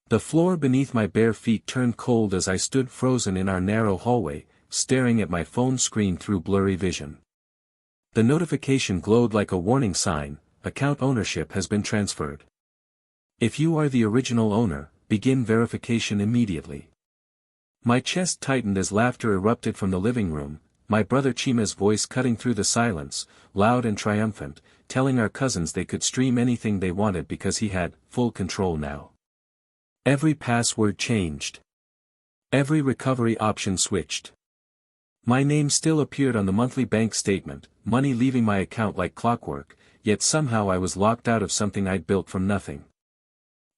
The floor beneath my bare feet turned cold as I stood frozen in our narrow hallway, staring at my phone screen through blurry vision. The notification glowed like a warning sign: account ownership has been transferred. If you are the original owner, begin verification immediately. My chest tightened as laughter erupted from the living room, my brother Chima's voice cutting through the silence, loud and triumphant, telling our cousins they could stream anything they wanted because he had full control now. Every password changed. Every recovery option switched. My name still appeared on the monthly bank statement, money leaving my account like clockwork, yet somehow I was locked out of something I'd built from nothing.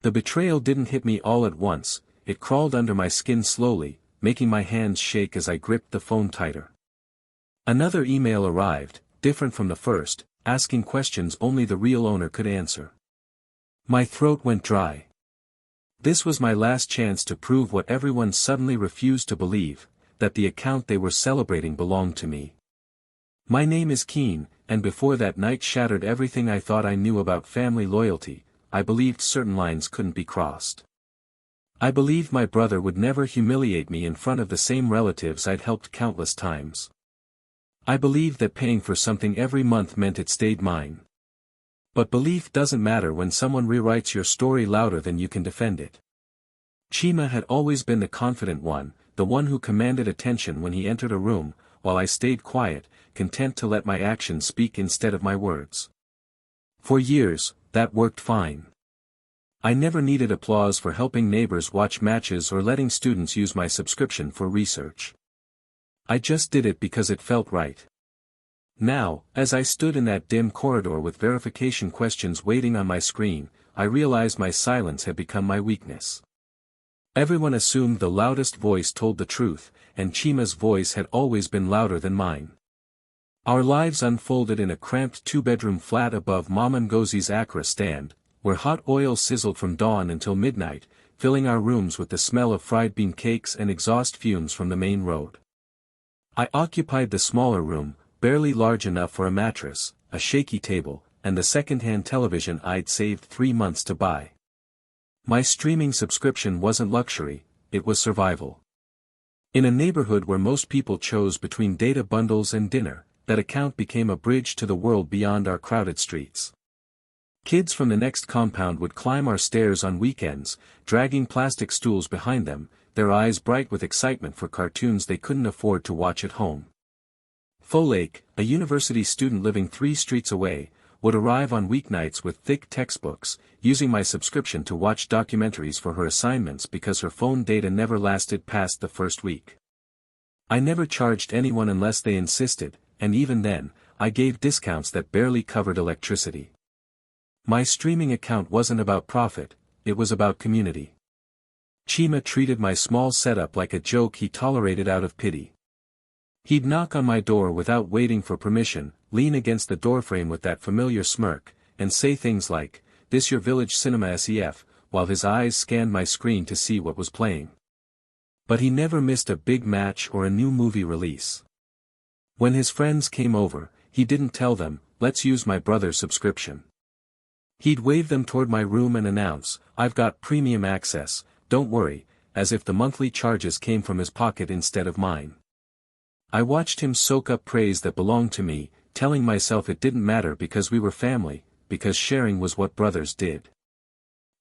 The betrayal didn't hit me all at once, it crawled under my skin slowly, making my hands shake as I gripped the phone tighter. Another email arrived, different from the first, asking questions only the real owner could answer. My throat went dry. This was my last chance to prove what everyone suddenly refused to believe, that the account they were celebrating belonged to me. My name is Kene, and before that night shattered everything I thought I knew about family loyalty, I believed certain lines couldn't be crossed. I believed my brother would never humiliate me in front of the same relatives I'd helped countless times. I believed that paying for something every month meant it stayed mine. But belief doesn't matter when someone rewrites your story louder than you can defend it. Chima had always been the confident one, the one who commanded attention when he entered a room, while I stayed quiet, content to let my actions speak instead of my words. For years, that worked fine. I never needed applause for helping neighbors watch matches or letting students use my subscription for research. I just did it because it felt right. Now, as I stood in that dim corridor with verification questions waiting on my screen, I realized my silence had become my weakness. Everyone assumed the loudest voice told the truth, and Chima's voice had always been louder than mine. Our lives unfolded in a cramped two-bedroom flat above Mom Ngozie's Accra stand, where hot oil sizzled from dawn until midnight, filling our rooms with the smell of fried bean cakes and exhaust fumes from the main road. I occupied the smaller room, barely large enough for a mattress, a shaky table, and the second-hand television I'd saved 3 months to buy. My streaming subscription wasn't luxury, it was survival. In a neighborhood where most people chose between data bundles and dinner, that account became a bridge to the world beyond our crowded streets. Kids from the next compound would climb our stairs on weekends, dragging plastic stools behind them, their eyes bright with excitement for cartoons they couldn't afford to watch at home. Folake, a university student living 3 streets away, would arrive on weeknights with thick textbooks, using my subscription to watch documentaries for her assignments because her phone data never lasted past the first week. I never charged anyone unless they insisted, and even then, I gave discounts that barely covered electricity. My streaming account wasn't about profit, it was about community. Chima treated my small setup like a joke he tolerated out of pity. He'd knock on my door without waiting for permission, lean against the doorframe with that familiar smirk, and say things like, "This your village cinema SEF," while his eyes scanned my screen to see what was playing. But he never missed a big match or a new movie release. When his friends came over, he didn't tell them, "Let's use my brother's subscription." He'd wave them toward my room and announce, "I've got premium access, don't worry," as if the monthly charges came from his pocket instead of mine. I watched him soak up praise that belonged to me, telling myself it didn't matter because we were family, because sharing was what brothers did.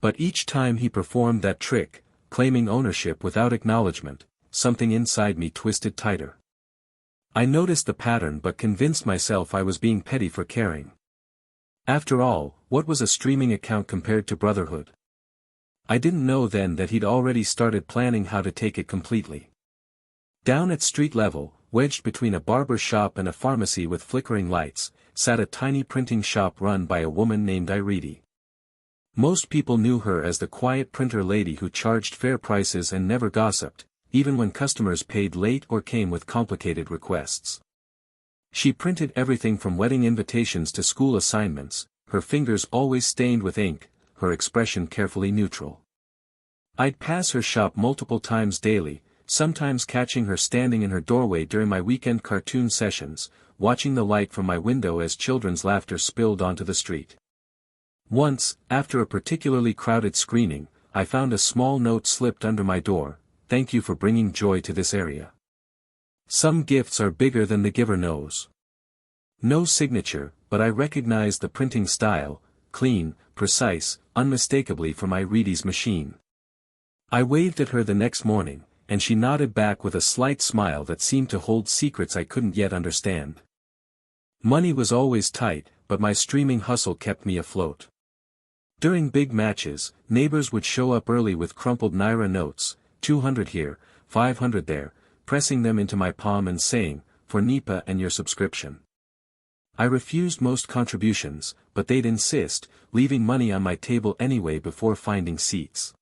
But each time he performed that trick, claiming ownership without acknowledgement, something inside me twisted tighter. I noticed the pattern but convinced myself I was being petty for caring. After all, what was a streaming account compared to brotherhood? I didn't know then that he'd already started planning how to take it completely. Down at street level, wedged between a barber shop and a pharmacy with flickering lights, sat a tiny printing shop run by a woman named Irene. Most people knew her as the quiet printer lady who charged fair prices and never gossiped, even when customers paid late or came with complicated requests. She printed everything from wedding invitations to school assignments, her fingers always stained with ink, her expression carefully neutral. I'd pass her shop multiple times daily, sometimes catching her standing in her doorway during my weekend cartoon sessions, watching the light from my window as children's laughter spilled onto the street. Once, after a particularly crowded screening, I found a small note slipped under my door: "Thank you for bringing joy to this area." Some gifts are bigger than the giver knows. No signature, but I recognized the printing style, clean, precise, unmistakably from Irene's machine. I waved at her the next morning, and she nodded back with a slight smile that seemed to hold secrets I couldn't yet understand. Money was always tight, but my streaming hustle kept me afloat. During big matches, neighbors would show up early with crumpled naira notes, 200 here, 500 there, pressing them into my palm and saying, "For Nipa and your subscription." I refused most contributions, but they'd insist, leaving money on my table anyway before finding seats.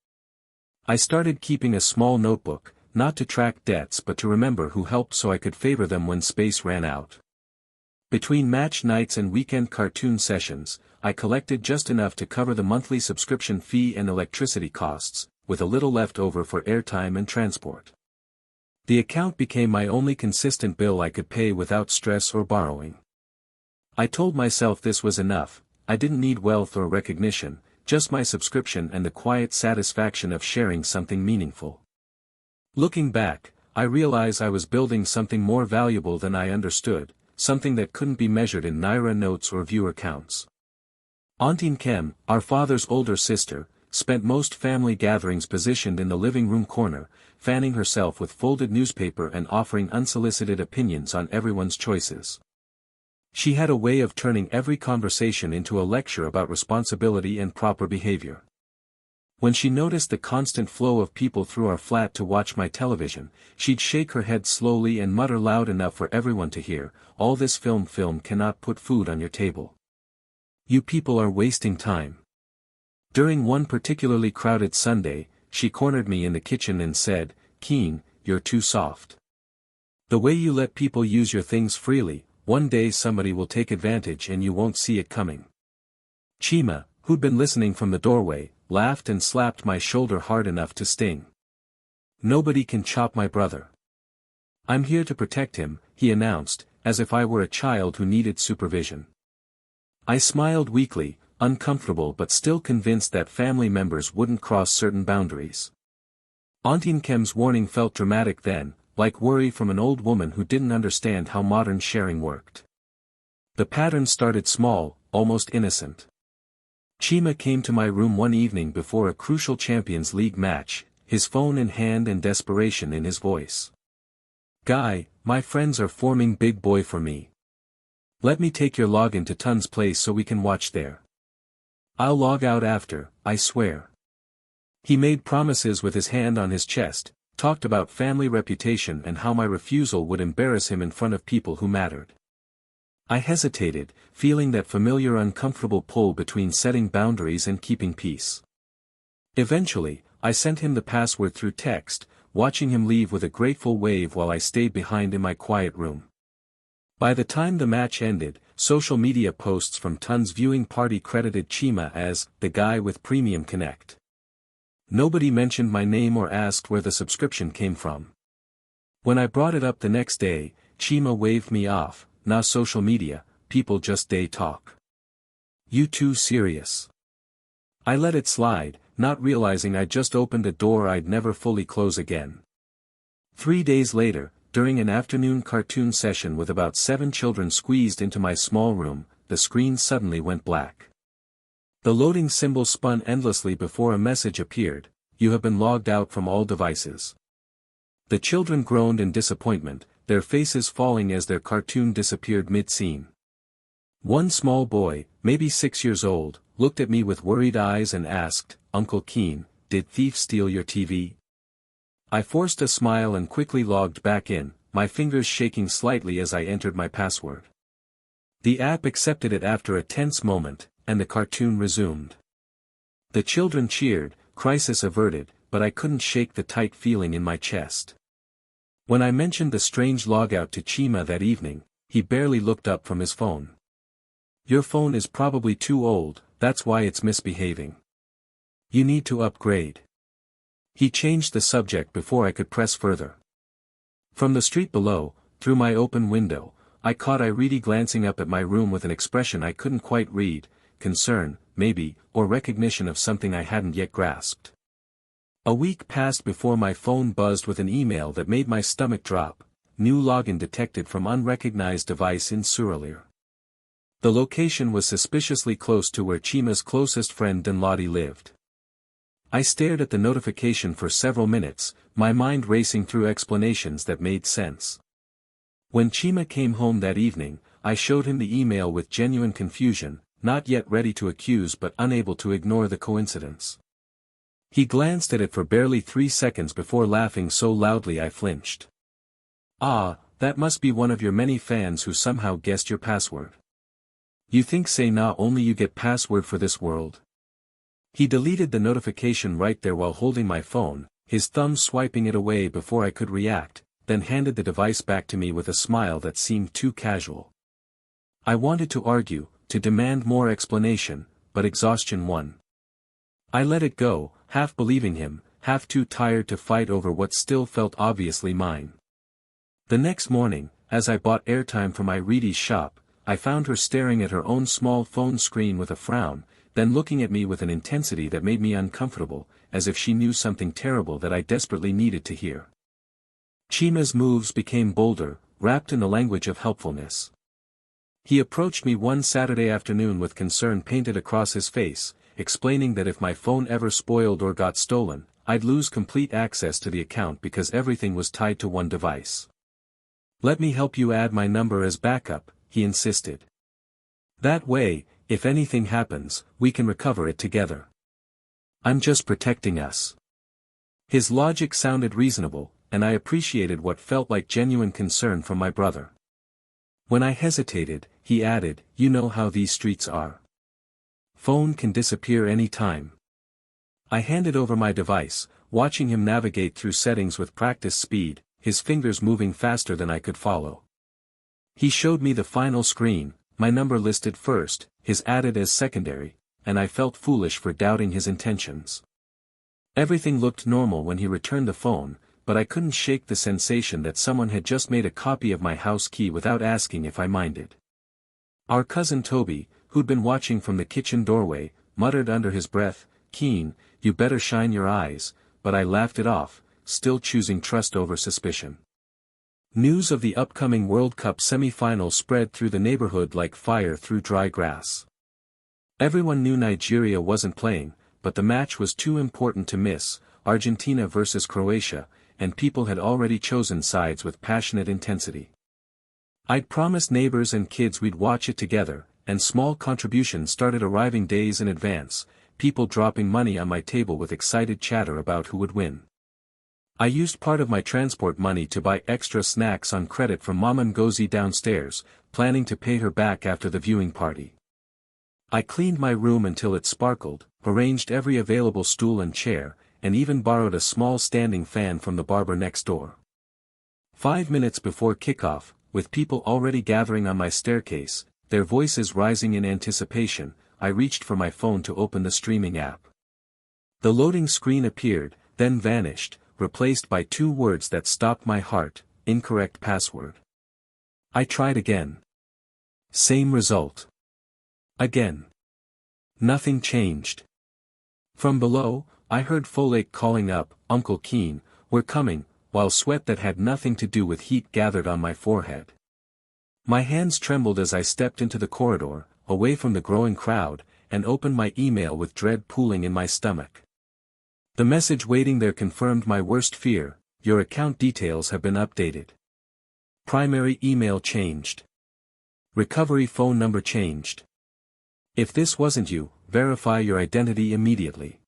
I started keeping a small notebook, not to track debts but to remember who helped so I could favor them when space ran out. Between match nights and weekend cartoon sessions, I collected just enough to cover the monthly subscription fee and electricity costs, with a little left over for airtime and transport. The account became my only consistent bill I could pay without stress or borrowing. I told myself this was enough. I didn't need wealth or recognition, just my subscription and the quiet satisfaction of sharing something meaningful. Looking back, I realize I was building something more valuable than I understood, something that couldn't be measured in naira notes or viewer counts. Auntie Kene, our father's older sister, spent most family gatherings positioned in the living room corner, fanning herself with folded newspaper and offering unsolicited opinions on everyone's choices. She had a way of turning every conversation into a lecture about responsibility and proper behavior. When she noticed the constant flow of people through our flat to watch my television, she'd shake her head slowly and mutter loud enough for everyone to hear, "All this film cannot put food on your table. You people are wasting time." During one particularly crowded Sunday, she cornered me in the kitchen and said, "Kene, you're too soft. The way you let people use your things freely, one day somebody will take advantage and you won't see it coming." Chima, who'd been listening from the doorway, laughed and slapped my shoulder hard enough to sting. "Nobody can chop my brother. I'm here to protect him," he announced, as if I were a child who needed supervision. I smiled weakly, uncomfortable but still convinced that family members wouldn't cross certain boundaries. Auntie Kene's warning felt dramatic then, like worry from an old woman who didn't understand how modern sharing worked. The pattern started small, almost innocent. Chima came to my room one evening before a crucial Champions League match, his phone in hand and desperation in his voice. "Guy, my friends are forming big boy for me. Let me take your login to Tun's place so we can watch there. I'll log out after, I swear." He made promises with his hand on his chest, talked about family reputation and how my refusal would embarrass him in front of people who mattered. I hesitated, feeling that familiar uncomfortable pull between setting boundaries and keeping peace. Eventually, I sent him the password through text, watching him leave with a grateful wave while I stayed behind in my quiet room. By the time the match ended, social media posts from Tun's viewing party credited Chima as the guy with Premium Connect. Nobody mentioned my name or asked where the subscription came from. When I brought it up the next day, Chima waved me off. "Nah, social media, people just they talk. You too serious?" I let it slide, not realizing I just opened a door I'd never fully close again. 3 days later, during an afternoon cartoon session with about 7 children squeezed into my small room, the screen suddenly went black. The loading symbol spun endlessly before a message appeared: "You have been logged out from all devices." The children groaned in disappointment, their faces falling as their cartoon disappeared mid-scene. One small boy, maybe 6 years old, looked at me with worried eyes and asked, "Uncle Kene, did thieves steal your TV?" I forced a smile and quickly logged back in, my fingers shaking slightly as I entered my password. The app accepted it after a tense moment, and the cartoon resumed. The children cheered, crisis averted, but I couldn't shake the tight feeling in my chest. When I mentioned the strange logout to Chima that evening, he barely looked up from his phone. "Your phone is probably too old, that's why it's misbehaving. You need to upgrade." He changed the subject before I could press further. From the street below, through my open window, I caught Irene glancing up at my room with an expression I couldn't quite read: concern, maybe, or recognition of something I hadn't yet grasped. A week passed before my phone buzzed with an email that made my stomach drop. New login detected from unrecognized device in Suralire. The location was suspiciously close to where Chima's closest friend Dinladi lived. I stared at the notification for several minutes, my mind racing through explanations that made sense. When Chima came home that evening, I showed him the email with genuine confusion, not yet ready to accuse but unable to ignore the coincidence. He glanced at it for barely 3 seconds before laughing so loudly I flinched. "Ah, that must be one of your many fans who somehow guessed your password. You think say nah only you get password for this world?" He deleted the notification right there while holding my phone, his thumb swiping it away before I could react, then handed the device back to me with a smile that seemed too casual. I wanted to argue, to demand more explanation, but exhaustion won. I let it go, half believing him, half too tired to fight over what still felt obviously mine. The next morning, as I bought airtime for my Reedy's shop, I found her staring at her own small phone screen with a frown, then looking at me with an intensity that made me uncomfortable, as if she knew something terrible that I desperately needed to hear. Chima's moves became bolder, wrapped in the language of helpfulness. He approached me one Saturday afternoon with concern painted across his face, explaining that if my phone ever spoiled or got stolen, I'd lose complete access to the account because everything was tied to one device. "Let me help you add my number as backup," he insisted. "That way, if anything happens, we can recover it together. I'm just protecting us." His logic sounded reasonable, and I appreciated what felt like genuine concern from my brother. When I hesitated, he added, "You know how these streets are. Phone can disappear any time." I handed over my device, watching him navigate through settings with practiced speed, his fingers moving faster than I could follow. He showed me the final screen, my number listed first, his added as secondary, and I felt foolish for doubting his intentions. Everything looked normal when he returned the phone, but I couldn't shake the sensation that someone had just made a copy of my house key without asking if I minded. Our cousin Toby, who'd been watching from the kitchen doorway, muttered under his breath, "Keen, you better shine your eyes," but I laughed it off, still choosing trust over suspicion. News of the upcoming World Cup semi-final spread through the neighborhood like fire through dry grass. Everyone knew Nigeria wasn't playing, but the match was too important to miss, Argentina versus Croatia, and people had already chosen sides with passionate intensity. I'd promised neighbors and kids we'd watch it together, and small contributions started arriving days in advance, people dropping money on my table with excited chatter about who would win. I used part of my transport money to buy extra snacks on credit from Mama Ngozi downstairs, planning to pay her back after the viewing party. I cleaned my room until it sparkled, arranged every available stool and chair, and even borrowed a small standing fan from the barber next door. 5 minutes before kickoff, with people already gathering on my staircase, their voices rising in anticipation, I reached for my phone to open the streaming app. The loading screen appeared, then vanished, replaced by 2 words that stopped my heart: incorrect password. I tried again. Same result. Again. Nothing changed. From below, I heard Folake calling up, "Uncle Keen, we're coming," while sweat that had nothing to do with heat gathered on my forehead. My hands trembled as I stepped into the corridor, away from the growing crowd, and opened my email with dread pooling in my stomach. The message waiting there confirmed my worst fear: "Your account details have been updated. Primary email changed. Recovery phone number changed. If this wasn't you, verify your identity immediately."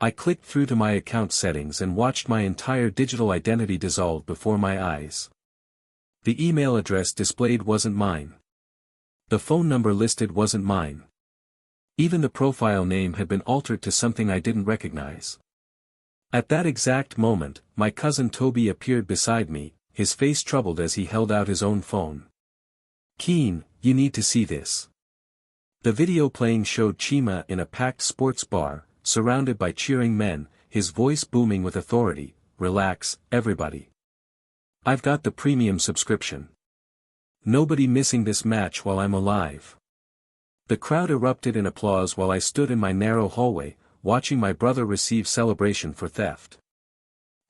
I clicked through to my account settings and watched my entire digital identity dissolve before my eyes. The email address displayed wasn't mine. The phone number listed wasn't mine. Even the profile name had been altered to something I didn't recognize. At that exact moment, my cousin Toby appeared beside me, his face troubled as he held out his own phone. "Keen, you need to see this." The video playing showed Chima in a packed sports bar, surrounded by cheering men, his voice booming with authority, "Relax, everybody. I've got the premium subscription. Nobody missing this match while I'm alive." The crowd erupted in applause while I stood in my narrow hallway, watching my brother receive celebration for theft.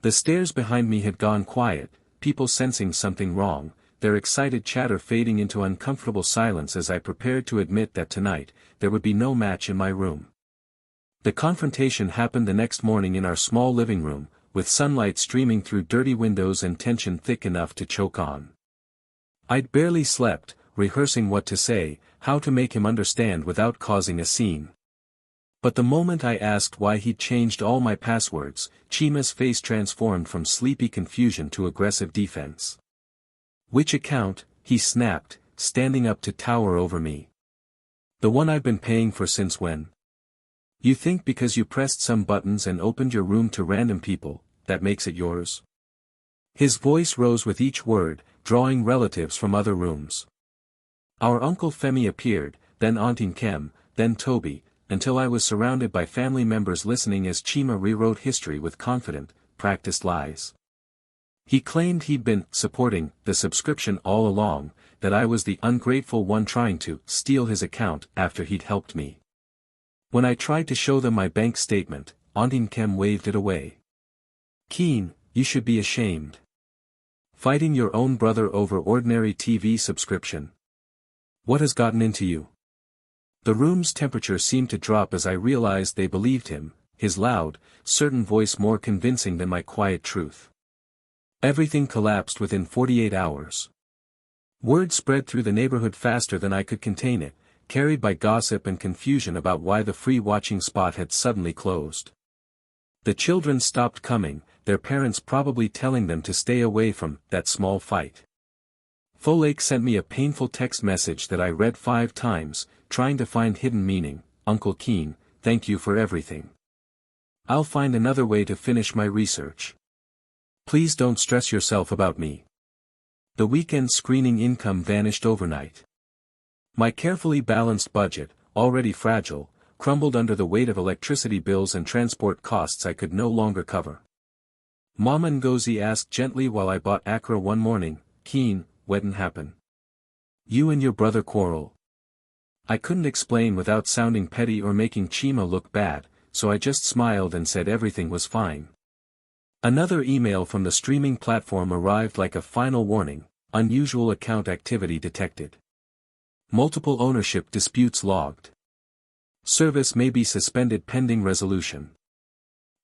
The stairs behind me had gone quiet, people sensing something wrong, their excited chatter fading into uncomfortable silence as I prepared to admit that tonight, there would be no match in my room. The confrontation happened the next morning in our small living room, with sunlight streaming through dirty windows and tension thick enough to choke on. I'd barely slept, rehearsing what to say, how to make him understand without causing a scene. But the moment I asked why he'd changed all my passwords, Chima's face transformed from sleepy confusion to aggressive defense. "Which account?" he snapped, standing up to tower over me. "The one I've been paying for since when? You think because you pressed some buttons and opened your room to random people, that makes it yours?" His voice rose with each word, drawing relatives from other rooms. Our Uncle Femi appeared, then Auntie Kem, then Toby, until I was surrounded by family members listening as Chima rewrote history with confident, practiced lies. He claimed he'd been supporting the subscription all along, that I was the ungrateful one trying to steal his account after he'd helped me. When I tried to show them my bank statement, Auntie Kem waved it away. "Keen, you should be ashamed. Fighting your own brother over ordinary TV subscription. What has gotten into you?" The room's temperature seemed to drop as I realized they believed him, his loud, certain voice more convincing than my quiet truth. Everything collapsed within 48 hours. Word spread through the neighborhood faster than I could contain it, carried by gossip and confusion about why the free watching spot had suddenly closed. The children stopped coming, their parents probably telling them to stay away from that small fight. Folake sent me a painful text message that I read 5 times, trying to find hidden meaning. "Uncle Keen, thank you for everything. I'll find another way to finish my research. Please don't stress yourself about me." The weekend screening income vanished overnight. My carefully balanced budget, already fragile, crumbled under the weight of electricity bills and transport costs I could no longer cover. Mama Ngozi asked gently while I bought Accra one morning, "Keen, what'd happen? You and your brother quarrel?" I couldn't explain without sounding petty or making Chima look bad, so I just smiled and said everything was fine. Another email from the streaming platform arrived like a final warning: unusual account activity detected. Multiple ownership disputes logged. Service may be suspended pending resolution.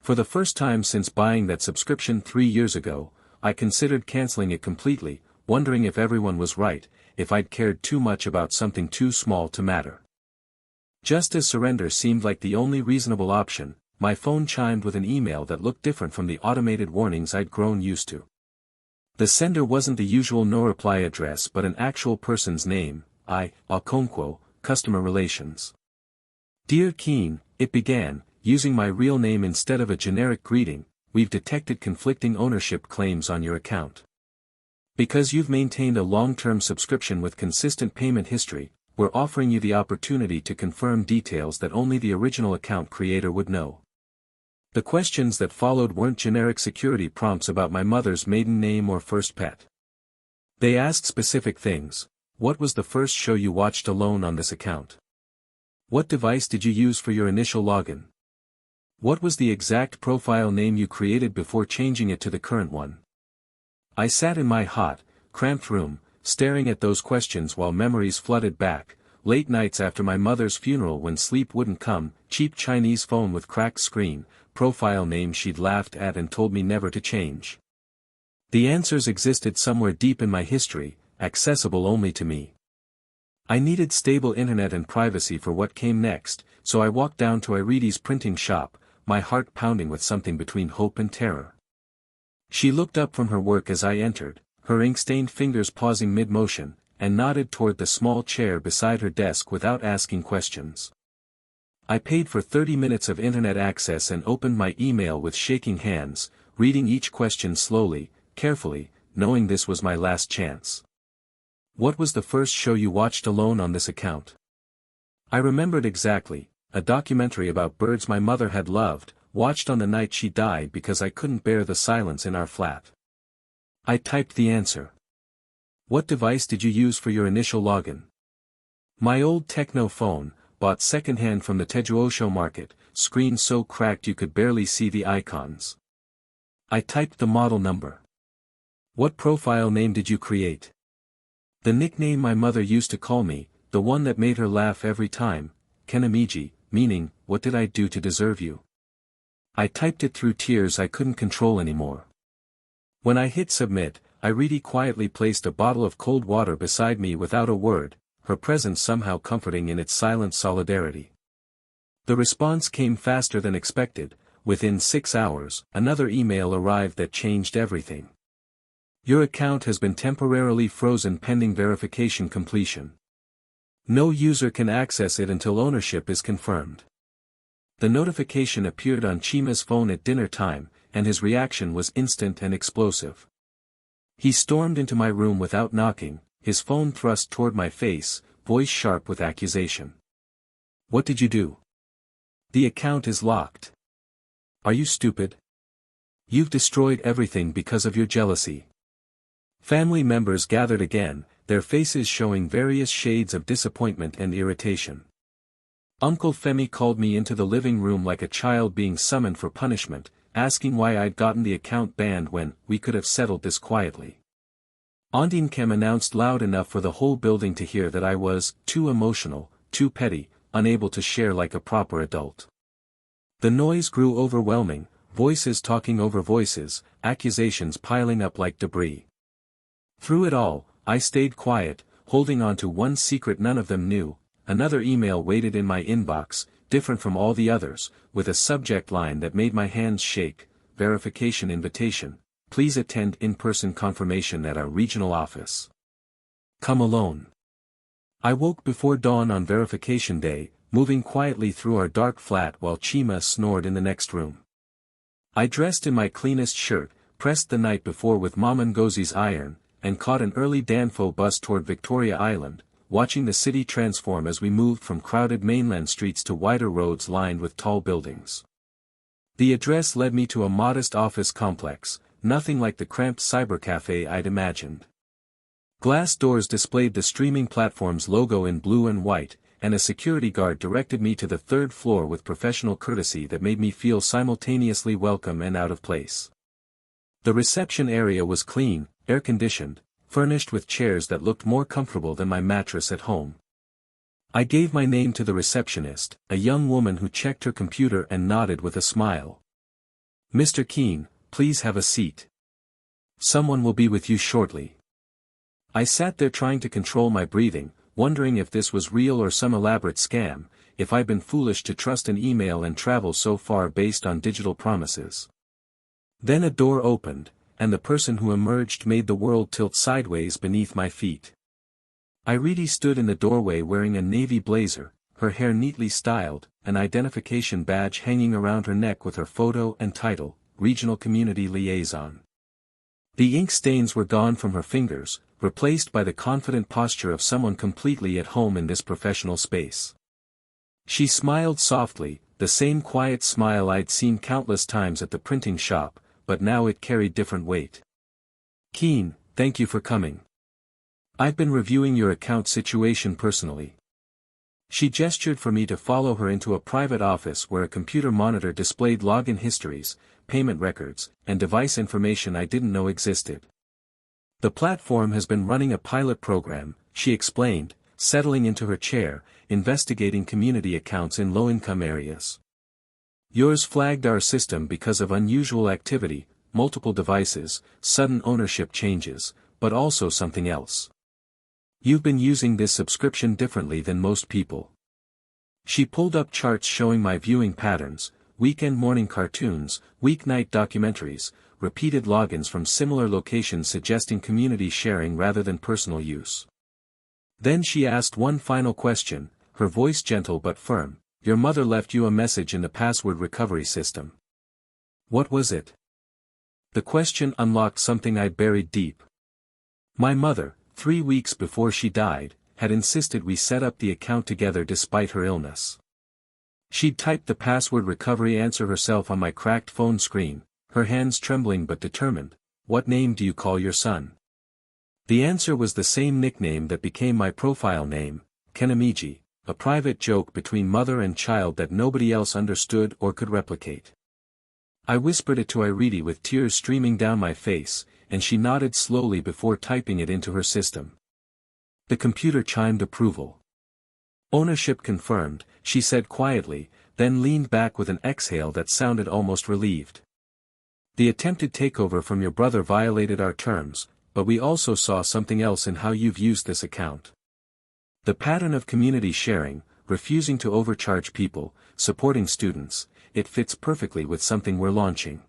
For the first time since buying that subscription 3 years ago, I considered canceling it completely, wondering if everyone was right, if I'd cared too much about something too small to matter. Just as surrender seemed like the only reasonable option, my phone chimed with an email that looked different from the automated warnings I'd grown used to. The sender wasn't the usual no-reply address but an actual person's name, Okonkwo, Customer Relations. "Dear Keen," it began, using my real name instead of a generic greeting, "we've detected conflicting ownership claims on your account. Because you've maintained a long-term subscription with consistent payment history, we're offering you the opportunity to confirm details that only the original account creator would know." The questions that followed weren't generic security prompts about my mother's maiden name or first pet. They asked specific things. What was the first show you watched alone on this account? What device did you use for your initial login? What was the exact profile name you created before changing it to the current one? I sat in my hot, cramped room, staring at those questions while memories flooded back, late nights after my mother's funeral when sleep wouldn't come, cheap Chinese phone with cracked screen, profile name she'd laughed at and told me never to change. The answers existed somewhere deep in my history, accessible only to me. I needed stable internet and privacy for what came next, so I walked down to Iridi's printing shop, my heart pounding with something between hope and terror. She looked up from her work as I entered, her ink-stained fingers pausing mid-motion, and nodded toward the small chair beside her desk without asking questions. I paid for 30 minutes of internet access and opened my email with shaking hands, reading each question slowly, carefully, knowing this was my last chance. What was the first show you watched alone on this account? I remembered exactly, a documentary about birds my mother had loved, watched on the night she died because I couldn't bear the silence in our flat. I typed the answer. What device did you use for your initial login? My old techno phone, bought secondhand from the Tejuosho market, screen so cracked you could barely see the icons. I typed the model number. What profile name did you create? The nickname my mother used to call me, the one that made her laugh every time, Kene, meaning, what did I do to deserve you? I typed it through tears I couldn't control anymore. When I hit submit, Irene quietly placed a bottle of cold water beside me without a word, her presence somehow comforting in its silent solidarity. The response came faster than expected. Within 6 hours, another email arrived that changed everything. Your account has been temporarily frozen pending verification completion. No user can access it until ownership is confirmed. The notification appeared on Chima's phone at dinner time, and his reaction was instant and explosive. He stormed into my room without knocking, his phone thrust toward my face, voice sharp with accusation. What did you do? The account is locked. Are you stupid? You've destroyed everything because of your jealousy. Family members gathered again, their faces showing various shades of disappointment and irritation. Uncle Femi called me into the living room like a child being summoned for punishment, asking why I'd gotten the account banned when we could have settled this quietly. Auntie Nkem announced loud enough for the whole building to hear that I was too emotional, too petty, unable to share like a proper adult. The noise grew overwhelming, voices talking over voices, accusations piling up like debris. Through it all, I stayed quiet, holding on to one secret none of them knew. Another email waited in my inbox, different from all the others, with a subject line that made my hands shake: verification invitation. Please attend in-person confirmation at our regional office. Come alone. I woke before dawn on verification day, moving quietly through our dark flat while Chima snored in the next room. I dressed in my cleanest shirt, pressed the night before with Mama Ngozi's iron, and caught an early Danfo bus toward Victoria Island, watching the city transform as we moved from crowded mainland streets to wider roads lined with tall buildings. The address led me to a modest office complex, nothing like the cramped cybercafe I'd imagined. Glass doors displayed the streaming platform's logo in blue and white, and a security guard directed me to the third floor with professional courtesy that made me feel simultaneously welcome and out of place. The reception area was clean, air-conditioned, furnished with chairs that looked more comfortable than my mattress at home. I gave my name to the receptionist, a young woman who checked her computer and nodded with a smile. Mr. Kene, please have a seat. Someone will be with you shortly. I sat there trying to control my breathing, wondering if this was real or some elaborate scam, if I'd been foolish to trust an email and travel so far based on digital promises. Then a door opened, and the person who emerged made the world tilt sideways beneath my feet. Irene stood in the doorway wearing a navy blazer, her hair neatly styled, an identification badge hanging around her neck with her photo and title, Regional Community Liaison. The ink stains were gone from her fingers, replaced by the confident posture of someone completely at home in this professional space. She smiled softly, the same quiet smile I'd seen countless times at the printing shop, but now it carried different weight. Kene, thank you for coming. I've been reviewing your account situation personally. She gestured for me to follow her into a private office where a computer monitor displayed login histories, payment records, and device information I didn't know existed. The platform has been running a pilot program, she explained, settling into her chair, investigating community accounts in low-income areas. Yours flagged our system because of unusual activity, multiple devices, sudden ownership changes, but also something else. You've been using this subscription differently than most people. She pulled up charts showing my viewing patterns, weekend morning cartoons, weeknight documentaries, repeated logins from similar locations suggesting community sharing rather than personal use. Then she asked one final question, her voice gentle but firm. Your mother left you a message in the password recovery system. What was it? The question unlocked something I'd buried deep. My mother, 3 weeks before she died, had insisted we set up the account together despite her illness. She'd typed the password recovery answer herself on my cracked phone screen, her hands trembling but determined. What name do you call your son? The answer was the same nickname that became my profile name, Kene, a private joke between mother and child that nobody else understood or could replicate. I whispered it to Irene with tears streaming down my face, and she nodded slowly before typing it into her system. The computer chimed approval. Ownership confirmed, she said quietly, then leaned back with an exhale that sounded almost relieved. The attempted takeover from your brother violated our terms, but we also saw something else in how you've used this account. The pattern of community sharing, refusing to overcharge people, supporting students, it fits perfectly with something we're launching.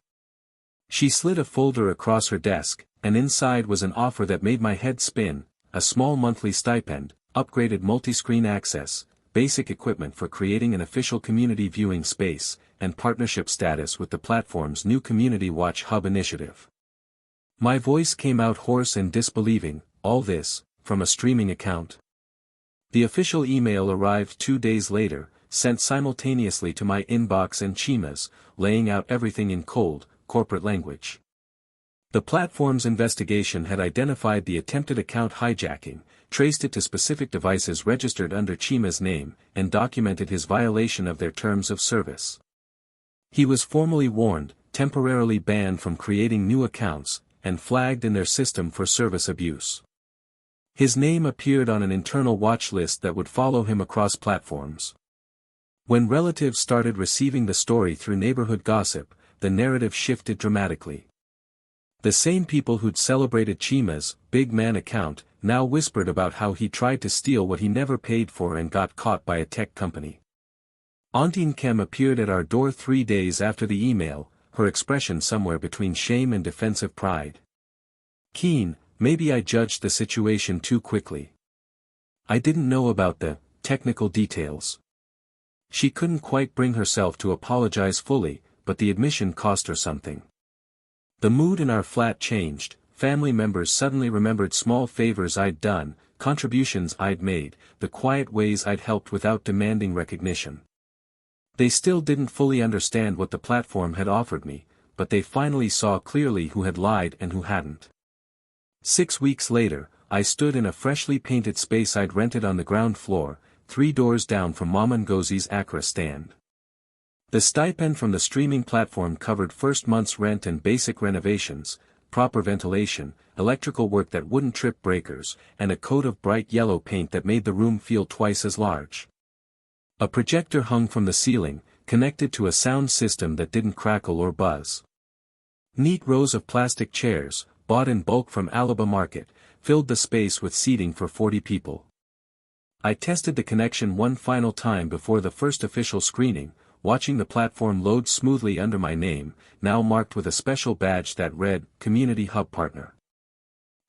She slid a folder across her desk, and inside was an offer that made my head spin: a small monthly stipend, upgraded multi-screen access, basic equipment for creating an official community viewing space, and partnership status with the platform's new Community Watch Hub initiative. My voice came out hoarse and disbelieving. All this, from a streaming account? The official email arrived 2 days later, sent simultaneously to my inbox and Chima's, laying out everything in cold, corporate language. The platform's investigation had identified the attempted account hijacking, traced it to specific devices registered under Chima's name, and documented his violation of their terms of service. He was formally warned, temporarily banned from creating new accounts, and flagged in their system for service abuse. His name appeared on an internal watch list that would follow him across platforms. When relatives started receiving the story through neighborhood gossip, the narrative shifted dramatically. The same people who'd celebrated Chima's big man account now whispered about how he tried to steal what he never paid for and got caught by a tech company. Auntie Kene appeared at our door 3 days after the email, her expression somewhere between shame and defensive pride. Keen, maybe I judged the situation too quickly. I didn't know about the technical details. She couldn't quite bring herself to apologize fully, but the admission cost her something. The mood in our flat changed. Family members suddenly remembered small favors I'd done, contributions I'd made, the quiet ways I'd helped without demanding recognition. They still didn't fully understand what the platform had offered me, but they finally saw clearly who had lied and who hadn't. 6 weeks later, I stood in a freshly painted space I'd rented on the ground floor, 3 doors down from Mama Ngozi's Accra stand. The stipend from the streaming platform covered first month's rent and basic renovations, proper ventilation, electrical work that wouldn't trip breakers, and a coat of bright yellow paint that made the room feel twice as large. A projector hung from the ceiling, connected to a sound system that didn't crackle or buzz. Neat rows of plastic chairs, bought in bulk from Alaba Market, filled the space with seating for 40 people. I tested the connection one final time before the first official screening, watching the platform load smoothly under my name, now marked with a special badge that read, Community Hub Partner.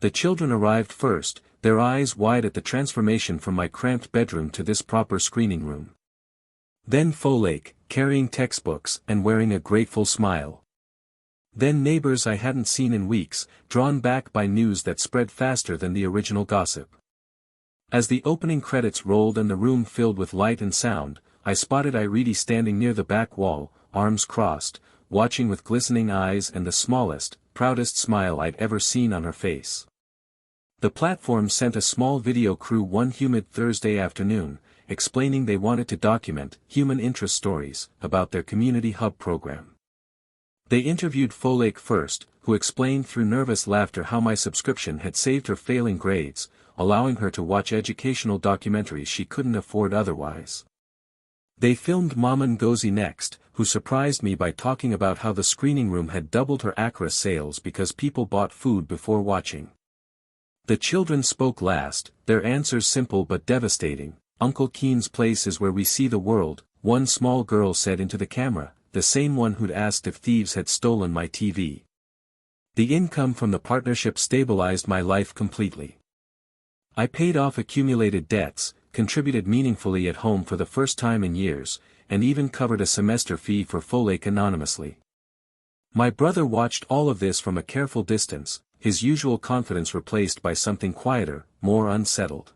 The children arrived first, their eyes wide at the transformation from my cramped bedroom to this proper screening room. Then Folake, carrying textbooks and wearing a grateful smile. Then neighbors I hadn't seen in weeks, drawn back by news that spread faster than the original gossip. As the opening credits rolled and the room filled with light and sound, I spotted Irene standing near the back wall, arms crossed, watching with glistening eyes and the smallest, proudest smile I'd ever seen on her face. The platform sent a small video crew one humid Thursday afternoon, explaining they wanted to document human interest stories about their Community Hub program. They interviewed Folake first, who explained through nervous laughter how my subscription had saved her failing grades, allowing her to watch educational documentaries she couldn't afford otherwise. They filmed Mama Ngozi next, who surprised me by talking about how the screening room had doubled her Accra sales because people bought food before watching. The children spoke last, their answers simple but devastating. Uncle Keen's place is where we see the world, one small girl said into the camera, the same one who'd asked if thieves had stolen my TV. The income from the partnership stabilized my life completely. I paid off accumulated debts, contributed meaningfully at home for the first time in years, and even covered a semester fee for Folake anonymously. My brother watched all of this from a careful distance, his usual confidence replaced by something quieter, more unsettled.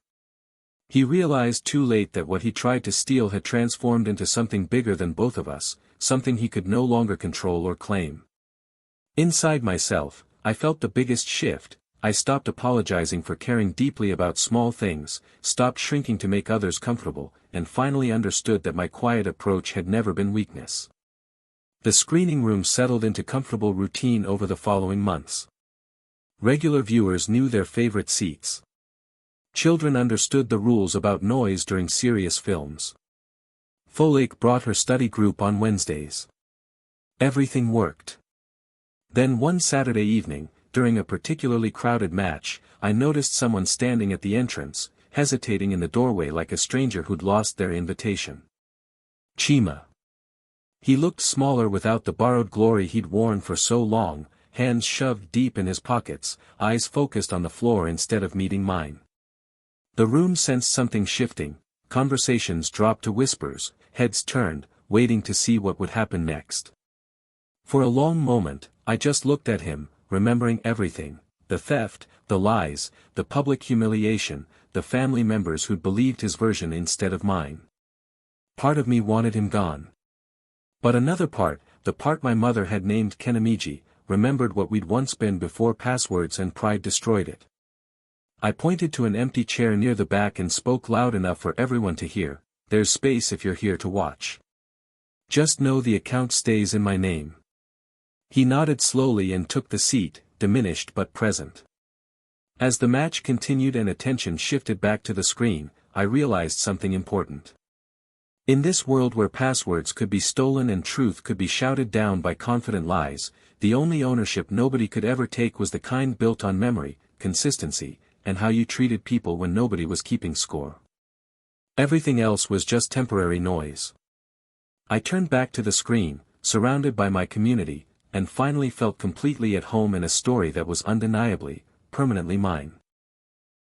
He realized too late that what he tried to steal had transformed into something bigger than both of us, something he could no longer control or claim. Inside myself, I felt the biggest shift, I stopped apologizing for caring deeply about small things, stopped shrinking to make others comfortable, and finally understood that my quiet approach had never been weakness. The screening room settled into comfortable routine over the following months. Regular viewers knew their favorite seats. Children understood the rules about noise during serious films. Folake brought her study group on Wednesdays. Everything worked. Then one Saturday evening, during a particularly crowded match, I noticed someone standing at the entrance, hesitating in the doorway like a stranger who'd lost their invitation. Chima. He looked smaller without the borrowed glory he'd worn for so long, hands shoved deep in his pockets, eyes focused on the floor instead of meeting mine. The room sensed something shifting, conversations dropped to whispers, heads turned, waiting to see what would happen next. For a long moment, I just looked at him, remembering everything, the theft, the lies, the public humiliation, the family members who'd believed his version instead of mine. Part of me wanted him gone. But another part, the part my mother had named Kene, remembered what we'd once been before passwords and pride destroyed it. I pointed to an empty chair near the back and spoke loud enough for everyone to hear, "There's space if you're here to watch. Just know the account stays in my name." He nodded slowly and took the seat, diminished but present. As the match continued and attention shifted back to the screen, I realized something important. In this world where passwords could be stolen and truth could be shouted down by confident lies, the only ownership nobody could ever take was the kind built on memory, consistency, and how you treated people when nobody was keeping score. Everything else was just temporary noise. I turned back to the screen, surrounded by my community, and finally felt completely at home in a story that was undeniably, permanently mine.